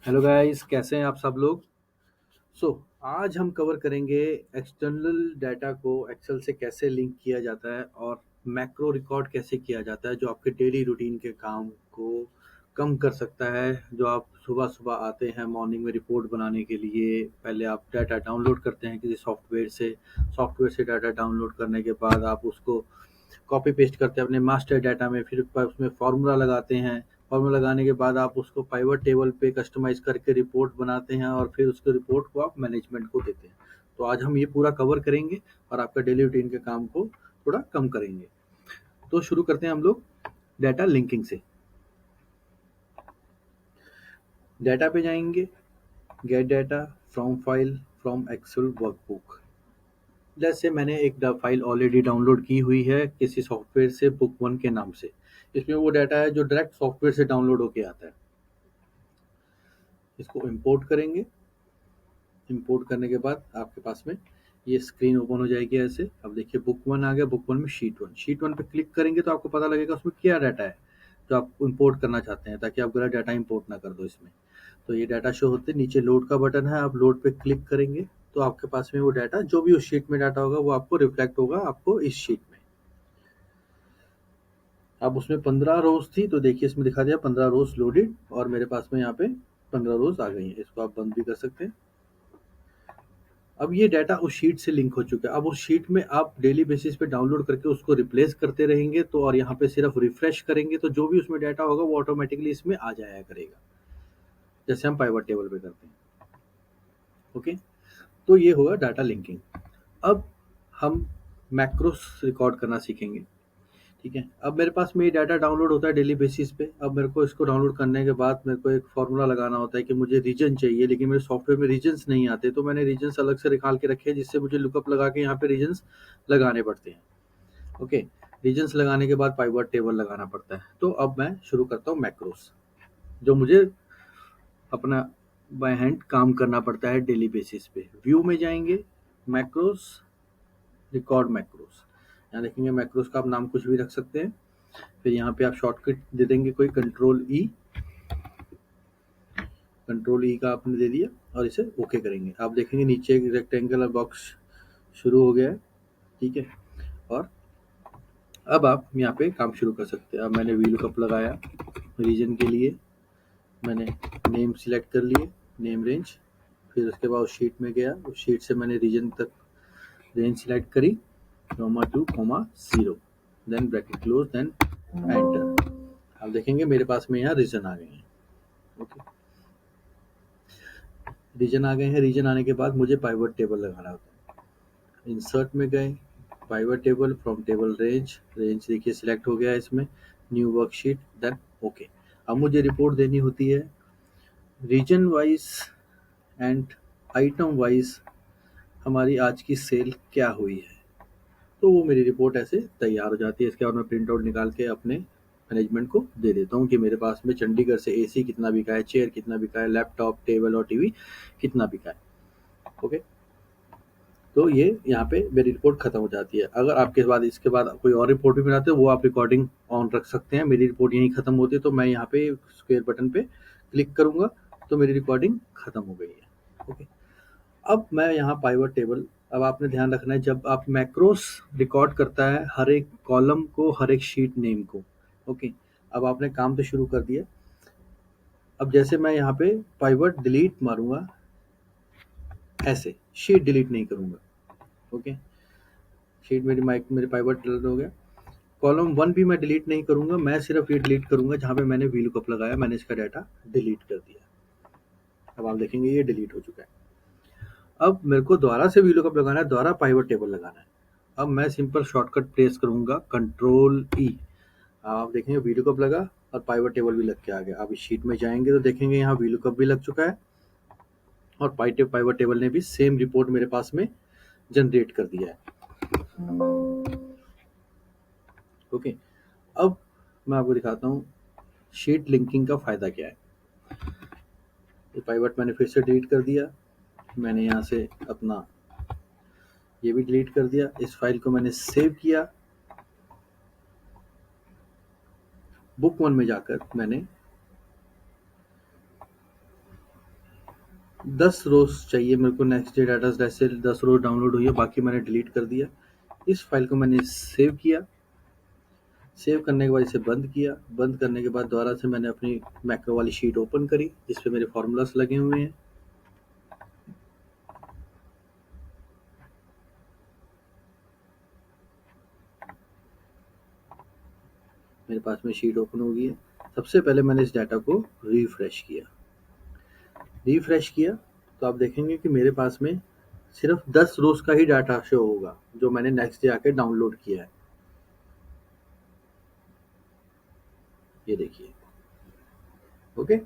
Hello guys, कैसे हैं आप सब लोग। सो आज हम कवर करेंगे एक्सटर्नल डाटा को एक्सेल से कैसे लिंक किया जाता है और मैक्रो रिकॉर्ड कैसे किया जाता है जो आपके डेली रूटीन के काम को कम कर सकता है। जो आप सुबह सुबह आते हैं मॉर्निंग में रिपोर्ट बनाने के लिए, पहले आप डाटा डाउनलोड करते हैं किसी सॉफ्टवेयर से डाटा डाउनलोड करने के बाद आप उसको कॉपी पेस्ट करते हैं अपने मास्टर डाटा में, फिर उसमें फार्मूला लगाते हैं। फार्मूला लगाने के बाद आप उसको पाइवट टेबल पे कस्टमाइज करके रिपोर्ट बनाते हैं और फिर उसके रिपोर्ट को आप मैनेजमेंट को देते हैं। तो आज हम ये पूरा कवर करेंगे और आपका डेली रूटीन के काम को थोड़ा कम करेंगे। तो शुरू करते हैं हम लोग डाटा लिंकिंग से। डाटा पे जाएंगे, get data from file from Excel workbook. जैसे मैंने एक फाइल ऑलरेडी डाउनलोड की हुई है किसी सॉफ्टवेयर से, बुक वन के नाम से। इसमें वो डाटा है जो डायरेक्ट सॉफ्टवेयर से डाउनलोड होके आता है। इसको इंपोर्ट करेंगे। इंपोर्ट करने के बाद आपके पास में ये स्क्रीन ओपन हो जाएगी ऐसे। अब देखिए बुक वन आ गया। बुक वन में शीट वन पे क्लिक करेंगे तो आपको पता लगेगा उसमें क्या डाटा है जो आप इंपोर्ट करना चाहते हैं, ताकि आप गलत डाटा इंपोर्ट ना कर दो इसमें। तो ये डाटा शो होते हैं, नीचे लोड का बटन है, आप लोड पे क्लिक करेंगे तो आपके पास में वो डाटा, जो भी उस शीट में डाटा होगा वो आपको रिफ्लेक्ट होगा आपको इस शीट में। अब उसमें 15 रोज थी तो देखिए इसमें दिखा दिया 15 रोज लोडेड, और मेरे पास में यहाँ पे 15 रोज आ गई हैं। इसको आप बंद भी कर सकते हैं। अब ये डाटा उस शीट से लिंक हो चुका है। अब उस शीट में आप डेली बेसिस पे डाउनलोड करके उसको रिप्लेस करते रहेंगे तो, और यहाँ पे सिर्फ रिफ्रेश करेंगे तो जो भी उसमें डाटा होगा वो ऑटोमेटिकली इसमें आ जाया करेगा, जैसे हम पाइवट टेबल पे करते हैं। ओके, तो ये होगा डाटा लिंकिंग। अब हम मैक्रोस रिकॉर्ड करना सीखेंगे। ठीक है, अब मेरे पास में ये डाटा डाउनलोड होता है डेली बेसिस पे। अब मेरे को इसको डाउनलोड करने के बाद मेरे को एक फार्मूला लगाना होता है कि मुझे रीजन चाहिए, लेकिन मेरे सॉफ्टवेयर में रीजन्स नहीं आते, तो मैंने रीजन्स अलग से निकाल के रखे हैं जिससे मुझे लुकअप लगा के यहाँ पे रीजन्स लगाने पड़ते हैं। ओके, रीजन्स लगाने के बाद पाइवट टेबल लगाना पड़ता है। तो अब मैं शुरू करता हूँ मैक्रोस, जो मुझे अपना बाय हैंड काम करना पड़ता है डेली बेसिस पे। व्यू में जाएंगे, मैक्रोस, रिकॉर्ड मैक्रोस। यहाँ देखेंगे मैक्रोस का आप नाम कुछ भी रख सकते हैं। फिर यहाँ पे आप शॉर्टकट दे देंगे कोई, कंट्रोल ई का आपने दे दिया और इसे ओके करेंगे। आप देखेंगे नीचे एक रेक्टेंगुलर बॉक्स शुरू हो गया है। ठीक है, और अब आप यहाँ पे काम शुरू कर सकते हैं। अब मैंने वी लुकअप लगाया रीजन के लिए, मैंने नेम सिलेक्ट कर लिए, नेम रेंज। फिर उसके बाद उस शीट में गया, उस शीट से मैंने रीजन तक रेंज सिलेक्ट करी, comma 2 comma 0, then bracket close, then enter. आप देखेंगे मेरे पास में यहाँ रीजन आ गए हैं। ओके, रीजन आ गए हैं। रीजन आने के बाद मुझे पाइवट टेबल लगाना होता है। इंसर्ट में गए, pivot table from table range, range देखिए सिलेक्ट हो गया है इसमें, न्यू वर्कशीट, देन ओके। अब मुझे रिपोर्ट देनी होती है region wise and item wise, हमारी आज की सेल क्या हुई है। तो वो मेरी रिपोर्ट ऐसे तैयार हो जाती है। इसके बाद मैं प्रिंट आउट निकाल के अपने मैनेजमेंट को दे देता हूँ कि मेरे पास में चंडीगढ़ से एसी कितना बिका है, चेयर कितना बिका है, लैपटॉप, टेबल और टीवी कितना बिका है। ओके, तो ये यहाँ पे मेरी रिपोर्ट खत्म हो जाती है। अगर आपके बाद इसके बाद कोई और रिपोर्ट भी बनाते हो वो आप रिकॉर्डिंग ऑन रख सकते हैं। मेरी रिपोर्ट यहीं खत्म होती है तो मैं यहाँ पे स्क्वायर बटन पे क्लिक करूंगा तो मेरी रिकॉर्डिंग खत्म हो गई है। ओके, अब मैं यहाँ पाइवट टेबल, अब आपने ध्यान रखना है जब आप मैक्रोस रिकॉर्ड करता है हर एक कॉलम को, हर एक शीट नेम को। ओके, अब आपने काम तो शुरू कर दिया। अब जैसे मैं यहाँ पे पाइवट डिलीट मारूंगा, ऐसे शीट डिलीट नहीं करूंगा। ओके, शीट मेरे पाइवट डिलीट हो गया। कॉलम वन भी मैं डिलीट नहीं करूंगा, मैं सिर्फ ये डिलीट करूंगा जहाँ पे मैंने वी लुकअप लगाया, मैंने इसका डाटा डिलीट कर दिया। अब आप देखेंगे ये डिलीट हो चुका है। अब मेरे को दोबारा से वी लुकअप लगाना है, दोबारा पाइवट टेबल लगाना है। अब मैं सिंपल शॉर्टकट प्रेस करूंगा कंट्रोल ई। आप देखेंगे वी लुकअप लगा और पाइवट टेबल भी लग के आ गया। अब इस शीट में जाएंगे तो देखेंगे यहाँ वी लुकअप भी लग चुका है और पाइवट टेबल ने भी सेम रिपोर्ट मेरे पास में जनरेट कर दिया है। ओके, अब मैं आपको दिखाता हूँ शीट लिंकिंग का फायदा क्या है। ये पाइवट मैंने फिर से डिलीट कर दिया, मैंने यहाँ से अपना ये भी डिलीट कर दिया। इस फाइल को मैंने सेव किया, बुक वन में जाकर मैंने 10 रोज चाहिए मेरे को नेक्स्ट डे डाटा स्लैश से 10 रोज डाउनलोड हुई है, बाकी मैंने डिलीट कर दिया। इस फाइल को मैंने सेव किया। सेव करने के बाद इसे बंद किया। बंद करने के बाद दोबारा से मैंने अपनी मैक्रो वाली शीट ओपन करी जिस पे मेरे फॉर्मूलास लगे हुए हैं। मेरे पास में शीट ओपन हो गई है। सबसे पहले मैंने इस डाटा को रिफ्रेश किया। रिफ्रेश किया तो आप देखेंगे कि मेरे पास में सिर्फ 10 रोज का ही डाटा शो होगा जो मैंने नेक्स्ट डे आके डाउनलोड किया है। ये देखिए। ओके।